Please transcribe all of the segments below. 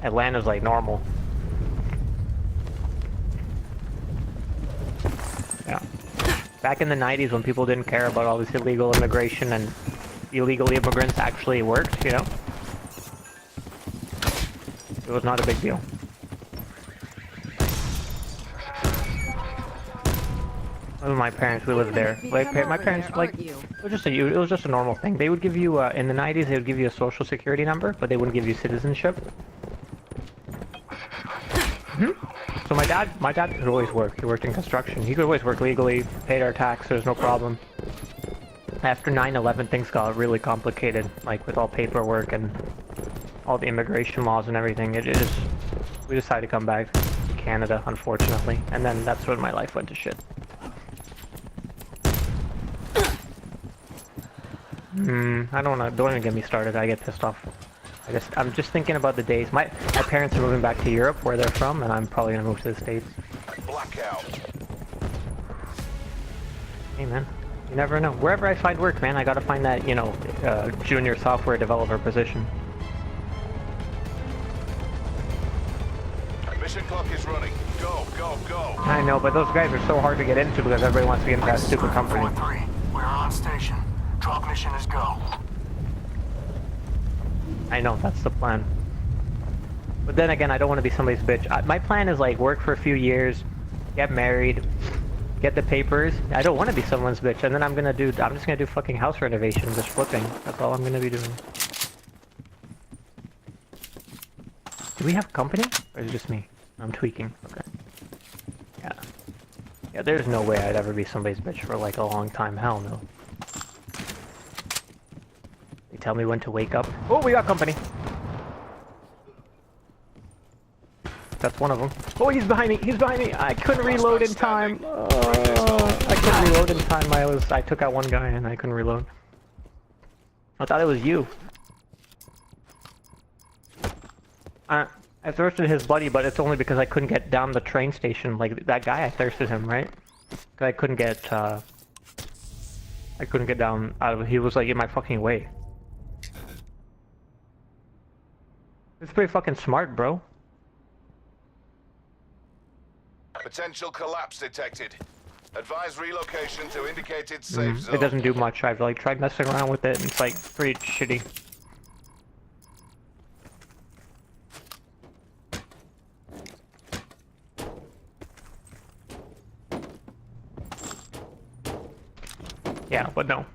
Atlanta's like normal. Yeah. Back in the 90s when people didn't care about all this illegal immigration and illegal immigrants actually worked, you know? It was not a big deal. With my parents, we lived there. Like, my parents, like, it was just a normal thing. They would give you, in the 90s, they would give you a social security number, but they wouldn't give you citizenship. So my dad could always work. He worked in construction. He could always work legally, paid our taxes, no problem. After 9/11, things got really complicated, like with all paperwork and all the immigration laws and everything. We decided to come back to Canada, unfortunately, and then that's when my life went to shit. Don't even get me started. I get pissed off. I'm just thinking about the days. My parents are moving back to Europe, where they're from, and I'm probably gonna move to the States. Blackout. Hey man, you never know. Wherever I find work, man, I gotta find that, you know, junior software developer position. Mission clock is running. Go, go, go. I know, but those guys are so hard to get into because everybody wants to get into that stupid company. 4-3. We're on station. Drop mission is go. I know, that's the plan. But then again, I don't want to be somebody's bitch. My plan is like work for a few years, get married, get the papers. I don't want to be someone's bitch, and then I'm just gonna do fucking house renovation, just flipping. That's all I'm gonna be doing. Do we have company? Or is it just me? I'm tweaking. Okay. Yeah. Yeah, there's no way I'd ever be somebody's bitch for like a long time. Hell no. They tell me when to wake up. Oh, we got company! That's one of them. Oh, he's behind me! He's behind me! I couldn't reload in time! I couldn't reload in time. I took out one guy and I couldn't reload. I thought it was you. I thirsted his buddy, but it's only because I couldn't get down the train station. Like, that guy, I thirsted him, right? Because I couldn't get down out of... He was, like, in my fucking way. It's pretty fucking smart, bro. Potential collapse detected. Advise relocation to indicated safe zone. It doesn't do much. I've, like, tried messing around with it, and it's, like, pretty shitty. Yeah, but no.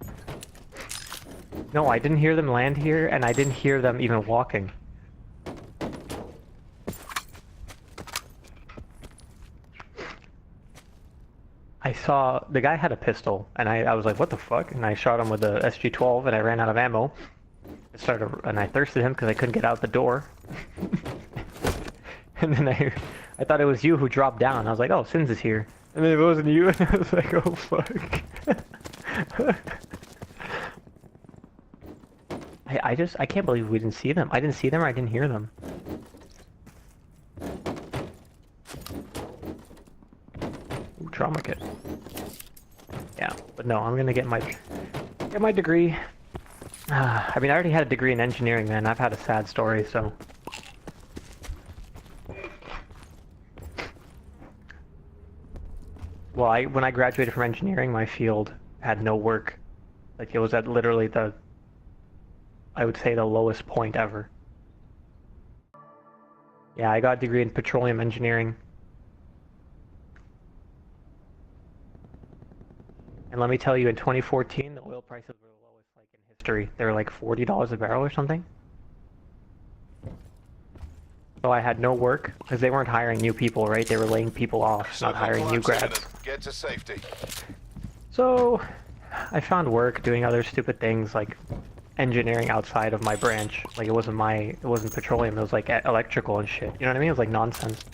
No, I didn't hear them land here, and I didn't hear them even walking. I saw the guy had a pistol, and I was like, what the fuck? And I shot him with the SG-12, and I ran out of ammo. And I thirsted him because I couldn't get out the door. And then I thought it was you who dropped down. I was like, oh, SiiNZ is here. And then it wasn't you, and I was like, oh fuck. I can't believe we didn't see them. I didn't see them or I didn't hear them. Ooh, trauma kit. Yeah, but no, I'm gonna get my degree. I mean, I already had a degree in engineering, man. I've had a sad story, so. Well, when I graduated from engineering, my field had no work. Like, it was at literally I would say the lowest point ever. Yeah, I got a degree in petroleum engineering. And let me tell you, in 2014, the oil prices were the lowest like in history. They were like $40 a barrel or something. So I had no work because they weren't hiring new people, right? They were laying people off, not hiring new grads. Get to safety. So I found work doing other stupid things like engineering outside of my branch. Like, it wasn't petroleum, it was like electrical and shit. You know what I mean? It was like nonsense.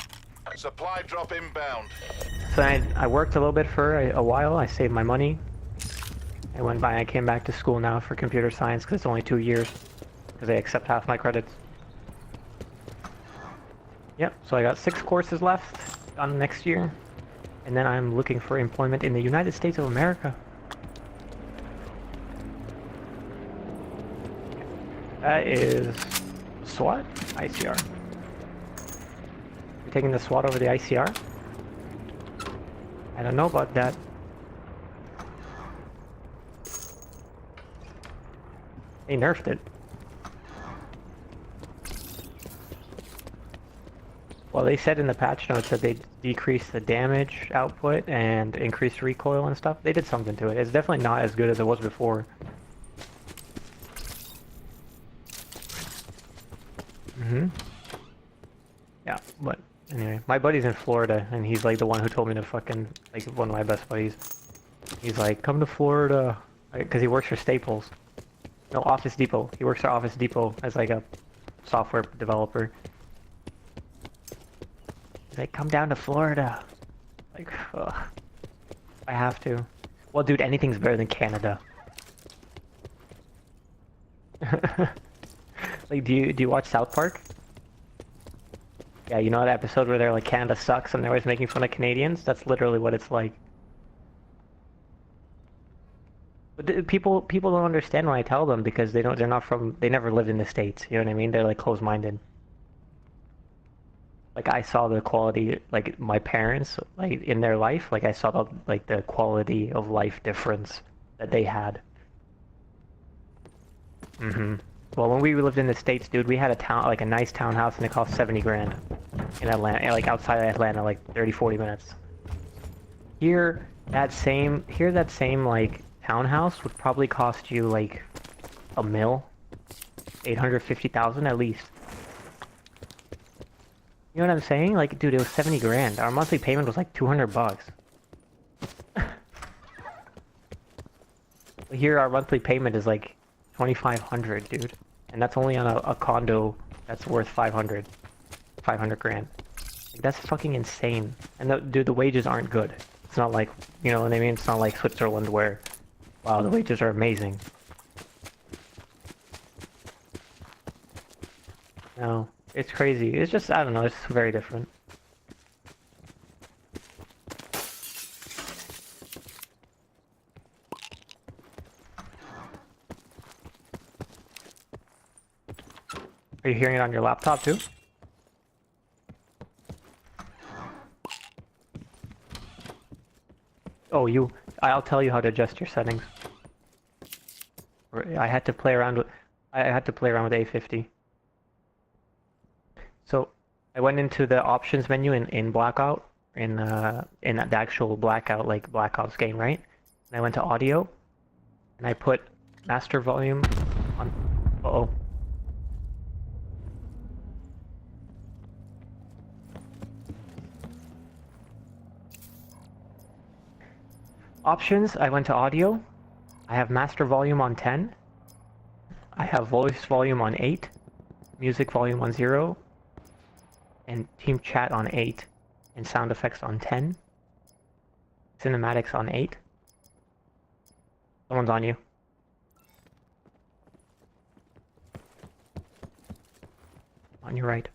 Supply drop inbound. So I worked a little bit for a while. I saved my money. I went by. I came back to school now for computer science because it's only 2 years. Because they accept half my credits. Yep, so I got 6 courses left on next year. And then I'm looking for employment in the United States of America. That is SWAT? ICR. taking the SWAT over the ICR? I don't know about that. They nerfed it. Well, they said in the patch notes that they decreased the damage output and increased recoil and stuff. They did something to it. It's definitely not as good as it was before. Yeah, but anyway, my buddy's in Florida, and he's like the one who told me to fucking, like, one of my best buddies. He's like, come to Florida, because he works for Staples. No, Office Depot. He works for Office Depot as like a software developer. He's like, come down to Florida. Like, ugh. I have to. Well, dude, anything's better than Canada. Like, do you watch South Park? Yeah, you know that episode where they're like, Canada sucks, and they're always making fun of Canadians? That's literally what it's like. But people don't understand when I tell them because they're not from, they never lived in the States, you know what I mean? They're like closed-minded. Like I saw the quality, like my parents, like in their life, like I saw the quality of life difference that they had. Well, when we lived in the States, dude, we had a nice townhouse and it cost 70 grand in Atlanta, like outside of Atlanta, like 30-40 minutes. Here, that same like townhouse would probably cost you like $1 million, 850,000 at least. You know what I'm saying? Like, dude, it was 70 grand. Our monthly payment was like 200 bucks. Here, our monthly payment is like 2,500, dude. And that's only on a condo that's worth 500 grand. Like, that's fucking insane. And dude, the wages aren't good. It's not like, you know what I mean? It's not like Switzerland where, wow, the wages are amazing. No, it's crazy. It's just, I don't know, it's very different. Are you hearing it on your laptop too? Oh, I'll tell you how to adjust your settings. I had to play around with A50. So I went into the options menu in Blackout, in the actual Blackout, like Black Ops game, right? And I went to audio, and I put master volume on. Uh-oh. Options, I went to audio. I have master volume on 10. I have voice volume on 8. Music volume on 0. And team chat on 8. And sound effects on 10. Cinematics on 8. Someone's on you. On your right.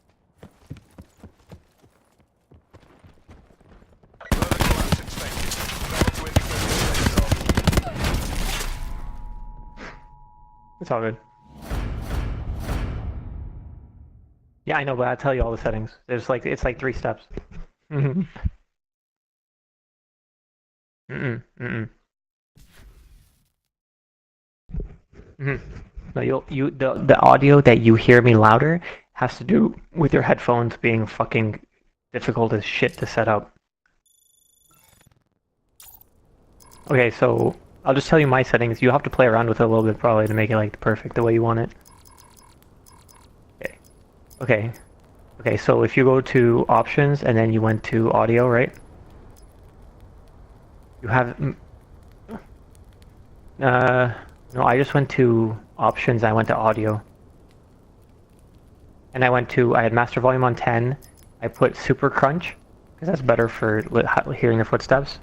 It's all good. Yeah, I know, but I'll tell you all the settings. It's like 3 steps. No, the audio that you hear me louder has to do with your headphones being fucking difficult as shit to set up. Okay, so I'll just tell you my settings. You have to play around with it a little bit probably to make it like perfect the way you want it. Okay, so if you go to options and then you went to audio, right? You have no, I just went to options, I went to audio. And I had master volume on 10. I put super crunch because that's better for hearing the footsteps.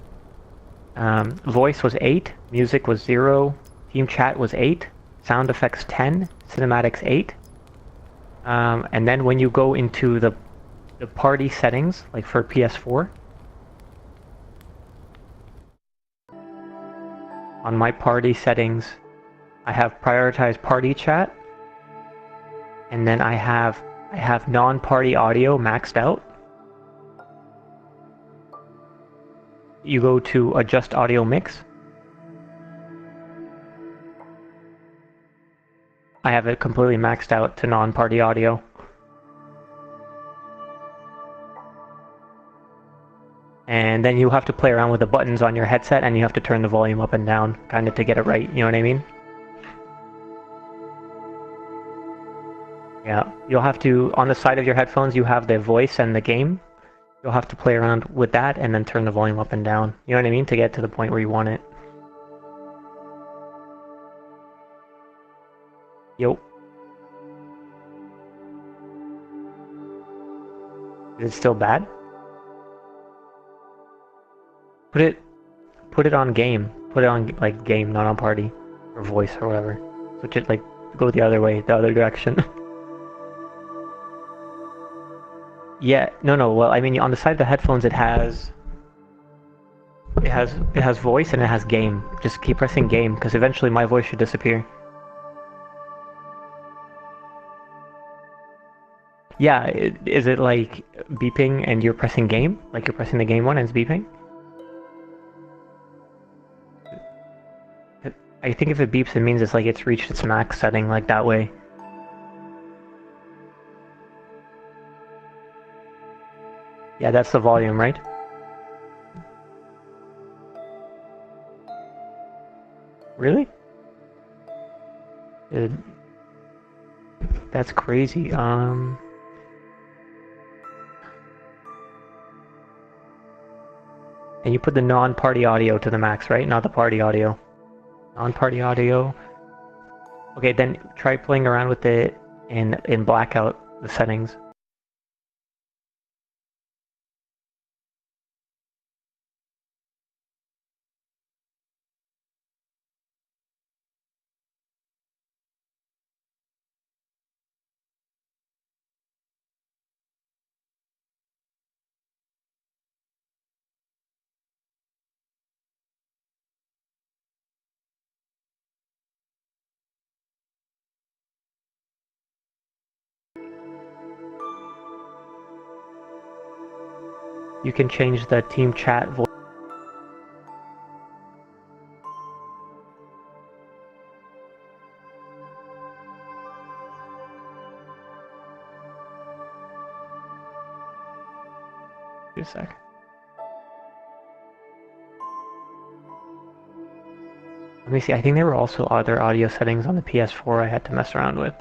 Voice was 8, music was 0, team chat was 8, sound effects 10, cinematics 8. And then when you go into the party settings, like for PS4, on my party settings, I have prioritized party chat, and then I have non-party audio maxed out, you go to adjust audio mix. I have it completely maxed out to non-party audio. And then you have to play around with the buttons on your headset, and you have to turn the volume up and down, kind of to get it right, you know what I mean? Yeah, you'll have to, on the side of your headphones, you have the voice and the game. You'll have to play around with that and then turn the volume up and down, you know what I mean, to get to the point where you want it. Yo. Is it still bad? Put it on game. Put it on like game, not on party or voice or whatever. Switch it, like, go the other way, the other direction. Yeah, no. Well, I mean, on the side of the headphones, it has voice and it has game. Just keep pressing game because eventually my voice should disappear. Yeah, is it like beeping and you're pressing game? Like you're pressing the game one and it's beeping? I think if it beeps, it means it's like it's reached its max setting, like that way. Yeah, that's the volume, right? Really? That's crazy. And you put the non-party audio to the max, right? Not the party audio. Non-party audio. Okay, then try playing around with it in blackout, the settings. You can change the team chat voice. Wait a sec. Let me see, I think there were also other audio settings on the PS4 I had to mess around with.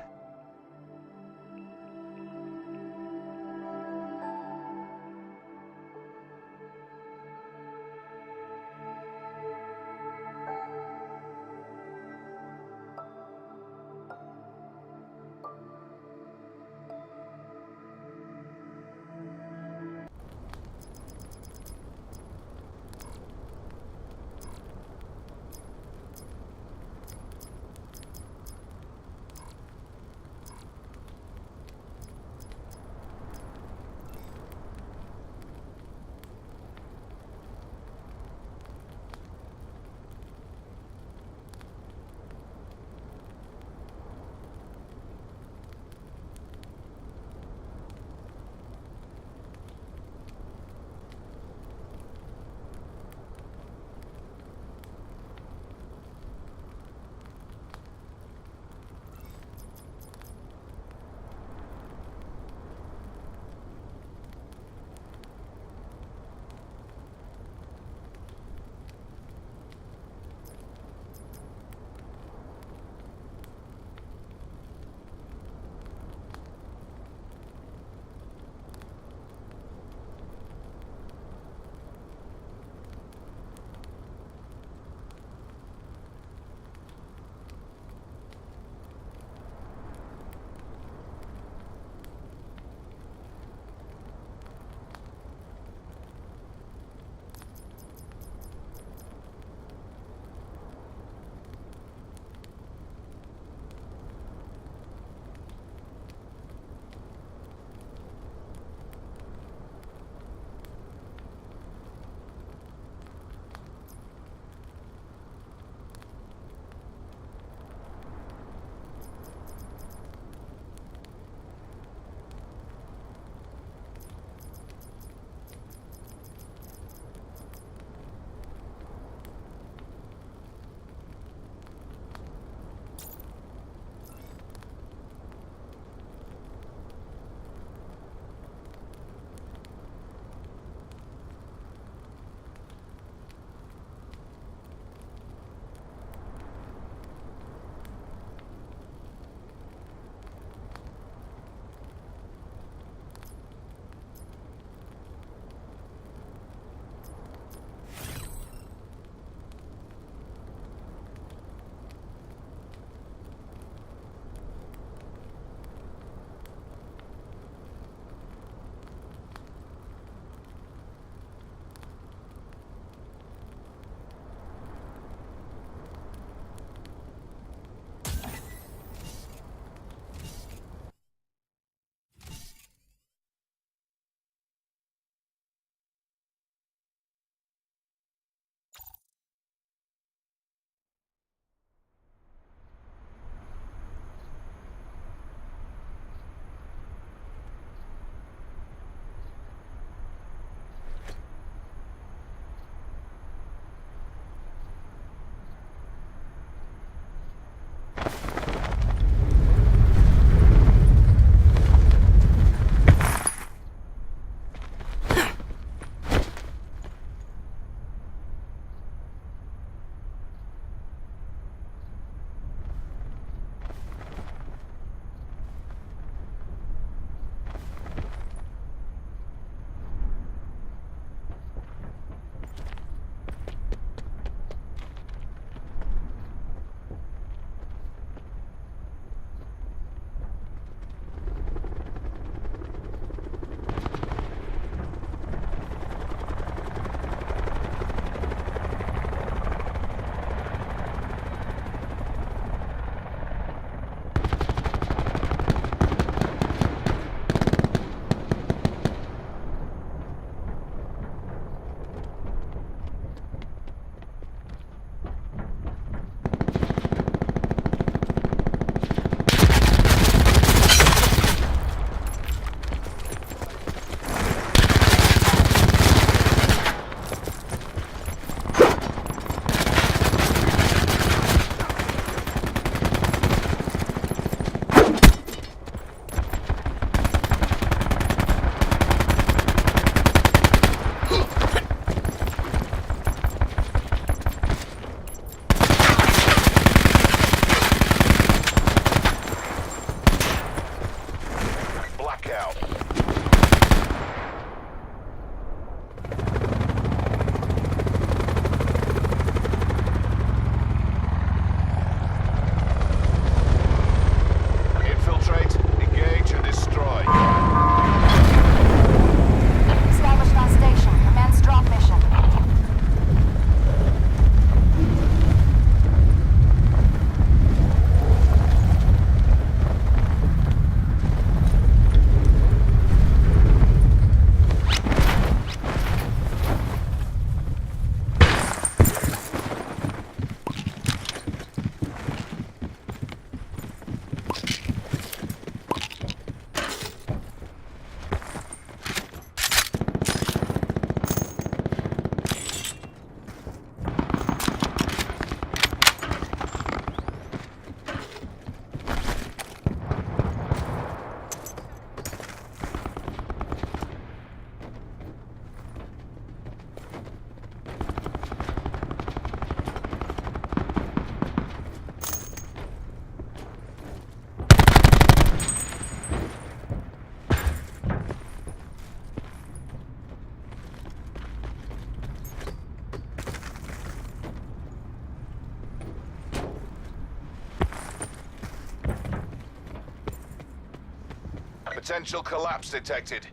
Potential collapse detected.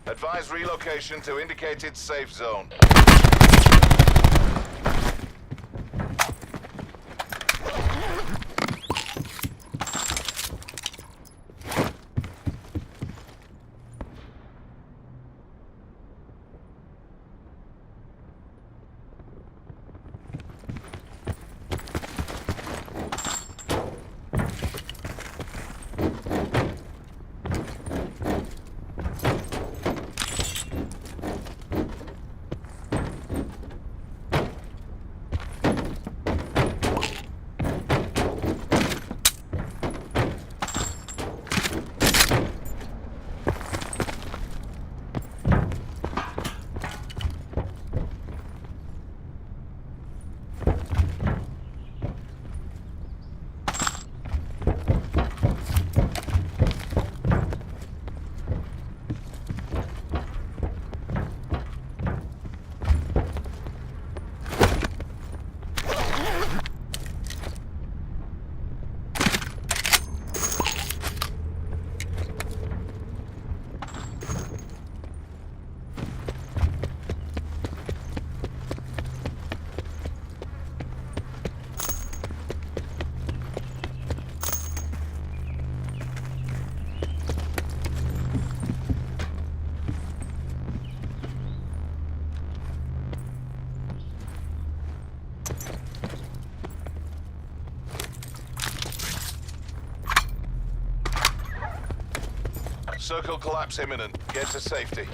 Advise relocation to indicated safe zone. Circle collapse imminent. Get to safety.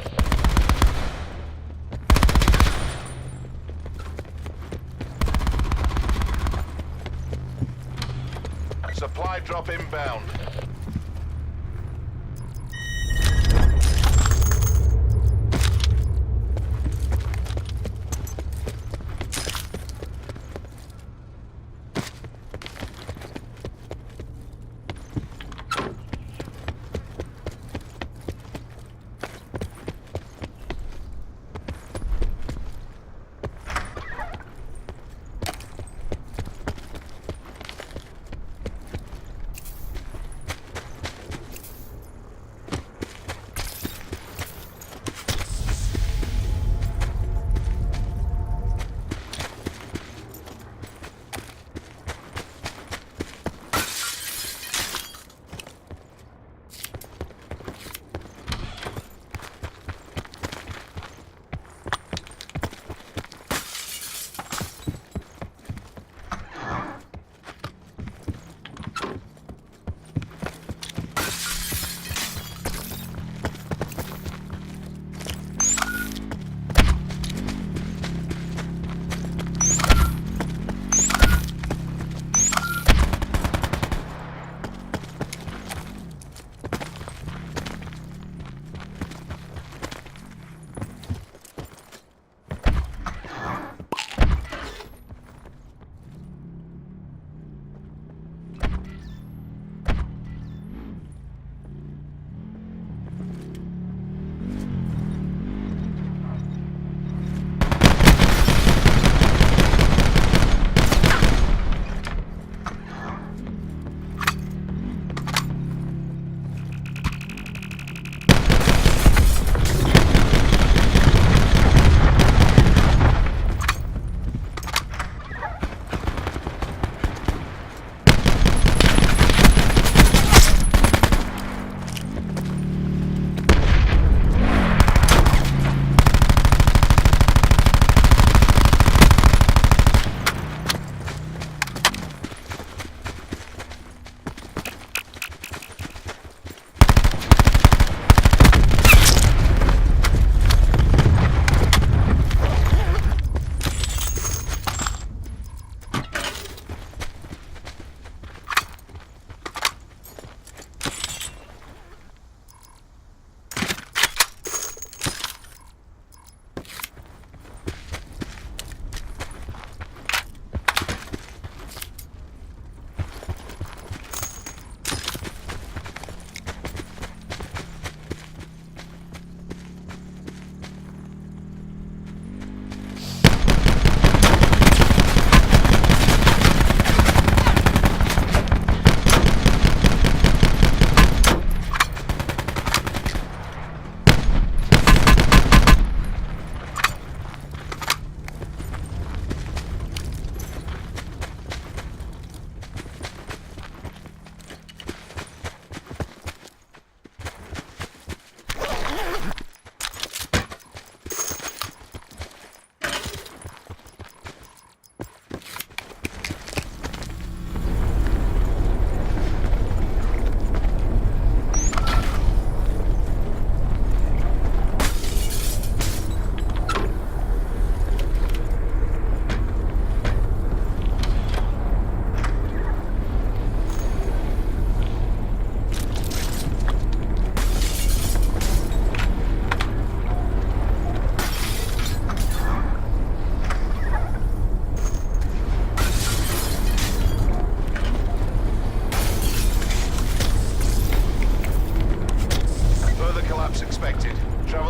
Supply drop inbound.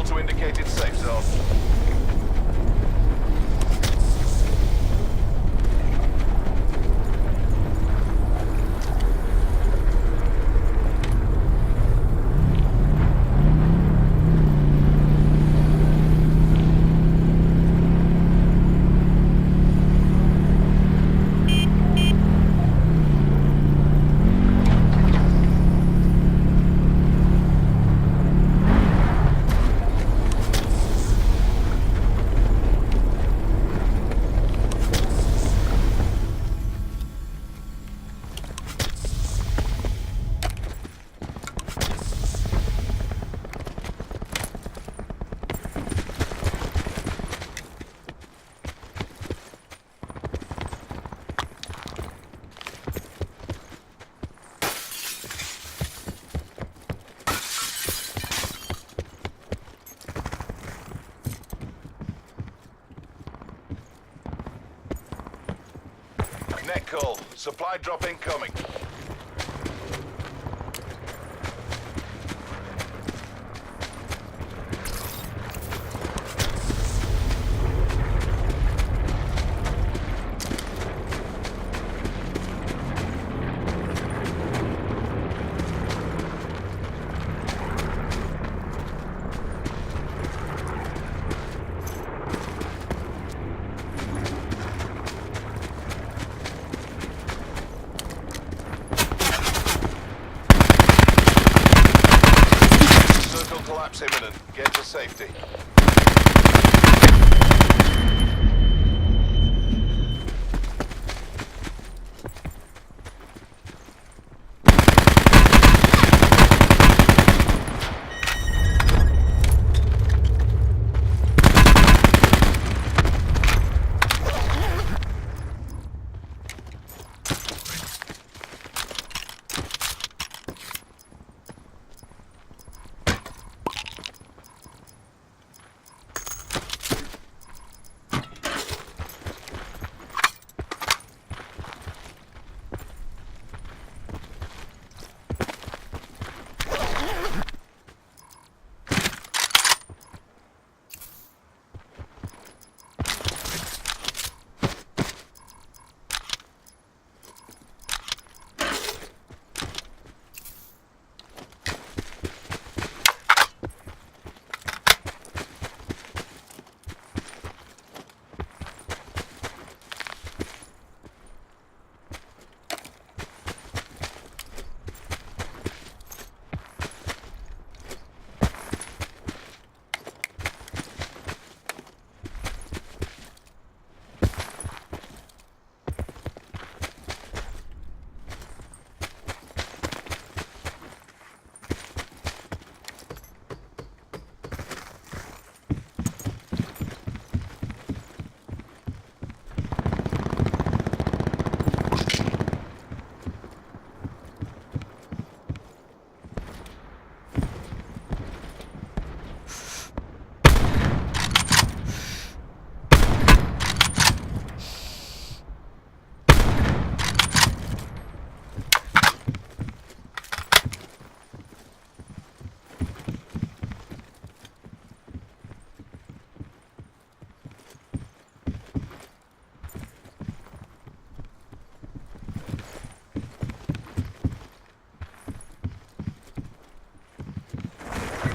Travel to indicated safe zone. Net call. Supply drop incoming. Collapse imminent. Get to safety.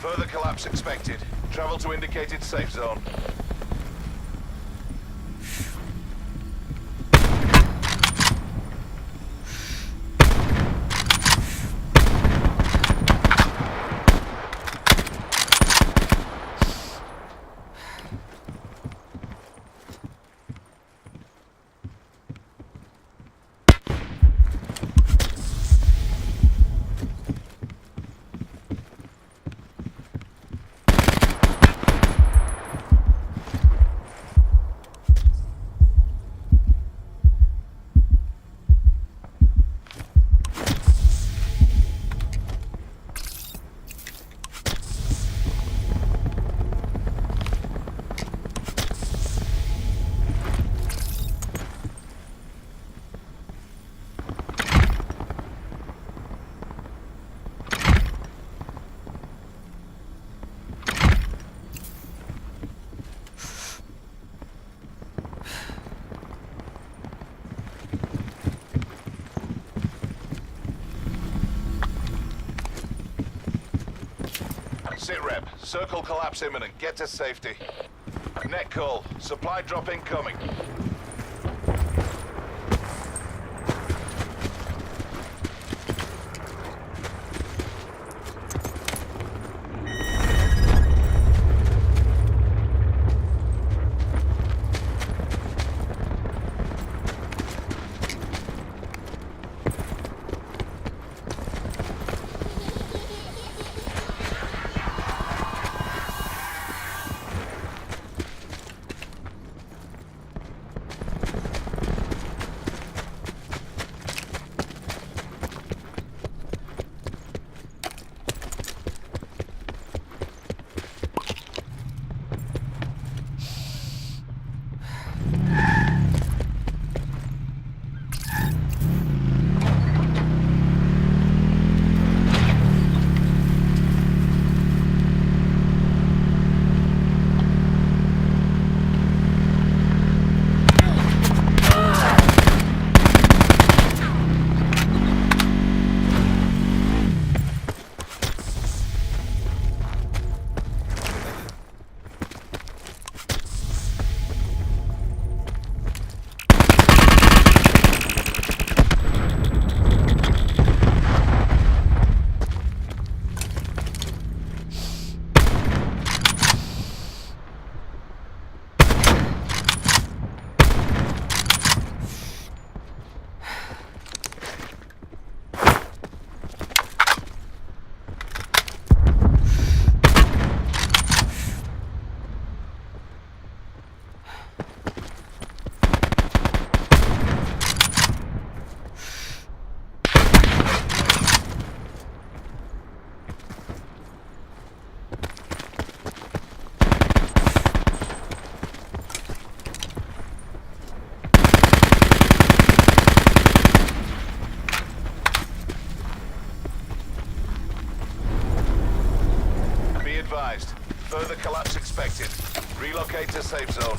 Further collapse expected. Travel to indicated safe zone. Sit rep. Circle collapse imminent. Get to safety. Net call. Supply drop incoming. Further collapse expected. Relocate to safe zone.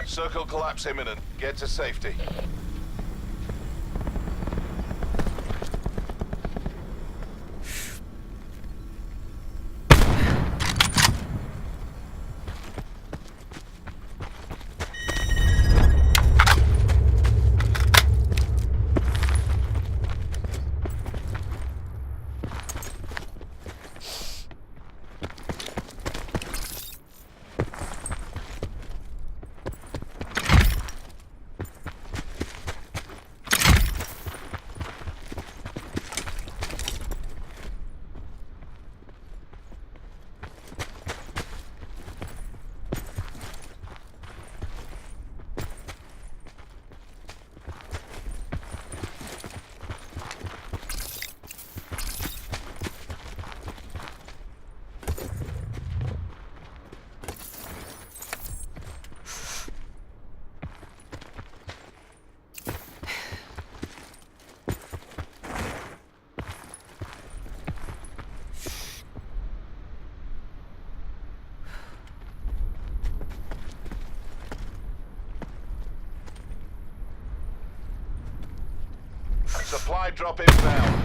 Circle collapse imminent. Get to safety. Supply drop inbound.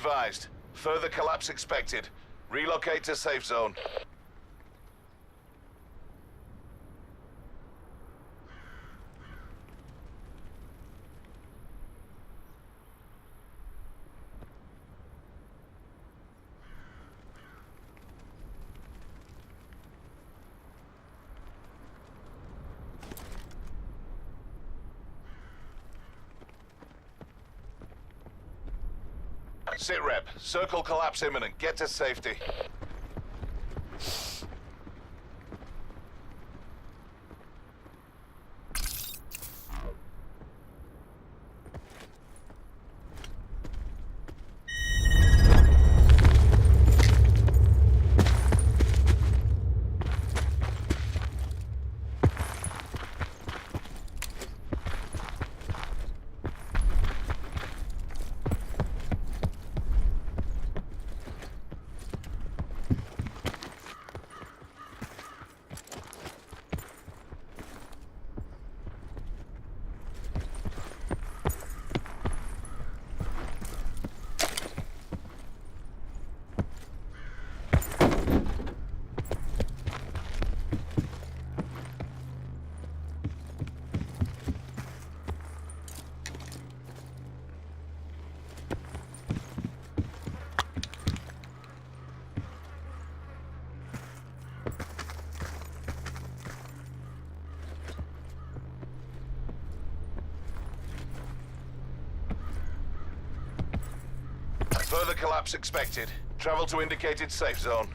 advised. Further collapse expected. Relocate to safe zone. Sit rep. Circle collapse imminent. Get to safety. Further collapse expected. Travel to indicated safe zone.